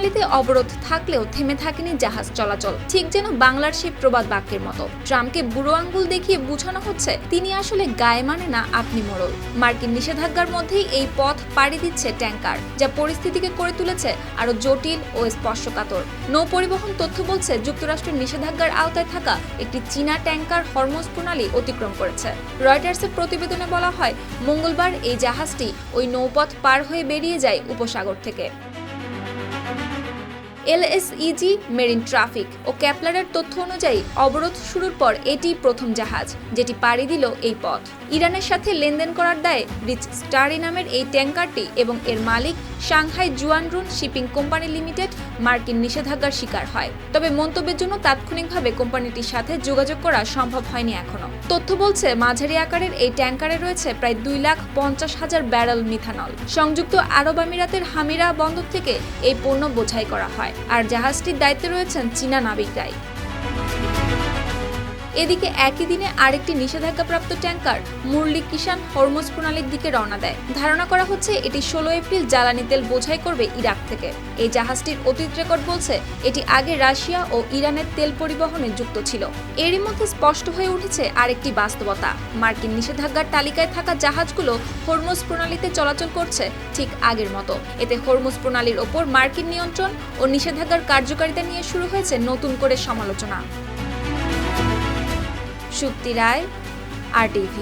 প্রণালীতে অবরোধ থাকলেও থেমে থাকেনি জাহাজ চলাচল, ঠিক যেন বাংলার সেই প্রবাদ বাক্যের মতো। ট্রাম্পকে বুড়ো আঙ্গুল দেখিয়ে বোঝানো হচ্ছে তিনি আসলে গায়ে মানে না, আপনি মোড়ল। মার্কিন নিষেধাজ্ঞার মধ্যেই এই পথ পাড়ি দিচ্ছে ট্যাঙ্কার, যা পরিস্থিতিকে করে তুলেছে আরো জটিল ও স্পর্শকাতর। নৌ পরিবহন তথ্য বলছে যুক্তরাষ্ট্রের নিষেধাজ্ঞার আওতায় থাকা একটি চীনা ট্যাঙ্কার হরমুজ প্রণালী অতিক্রম করেছে। রয়টার্সের প্রতিবেদনে বলা হয়, মঙ্গলবার এই জাহাজটি ওই নৌপথ পার হয়ে বেরিয়ে যায় উপসাগর থেকে। এলএসইজি মেরিন ট্রাফিক ও ক্যাপলারের তথ্য অনুযায়ী অবরোধ শুরুর পর এটি প্রথম জাহাজ যেটি পাড়ি দিল এই পথ। ইরানের সাথে লেনদেন করার দায়ে রিচ স্টারি নামের এই ট্যাঙ্কারটি এবং এর মালিক সাংহাই জুয়ানরুন শিপিং কোম্পানি লিমিটেড মার্কিন নিষেধাজ্ঞার শিকার হয়। তবে মন্তব্যের জন্য তাৎক্ষণিকভাবে কোম্পানিটির সাথে যোগাযোগ করা সম্ভব হয়নি এখনো। তথ্য বলছে মাঝারি আকারের এই ট্যাঙ্কারে রয়েছে প্রায় 2,50,000 ব্যারেল মিথানল। সংযুক্ত আরব আমিরাতের হামিরা বন্দর থেকে এই পণ্য বোঝাই করা হয়, আর জাহাজটির দায়িত্বে রয়েছেন চীনা নাবিকরাই। এদিকে একই দিনে আরেকটি নিষেধাজ্ঞাপ্রাপ্ত ট্যাঙ্কার মুরলি কিষান হরমুজ প্রণালীর দিকে রওনা দেয়। ধারণা করা হচ্ছে এটি 16 এপ্রিল জ্বালানি তেল বোঝাই করবে ইরাক থেকে। এই জাহাজটির অতীত রেকর্ড বলছে এটি আগে রাশিয়া ও ইরানের তেল পরিবহনে যুক্ত ছিল। এরই মধ্যে স্পষ্ট হয়ে উঠেছে আরেকটি বাস্তবতা, মার্কিন নিষেধাজ্ঞার তালিকায় থাকা জাহাজগুলো হরমুজ প্রণালীতে চলাচল করছে ঠিক আগের মতো। এতে হরমুজ প্রণালীর ওপর মার্কিন নিয়ন্ত্রণ ও নিষেধাজ্ঞার কার্যকারিতা নিয়ে শুরু হয়েছে নতুন করে সমালোচনা। সুপ্তি রায়, RTV।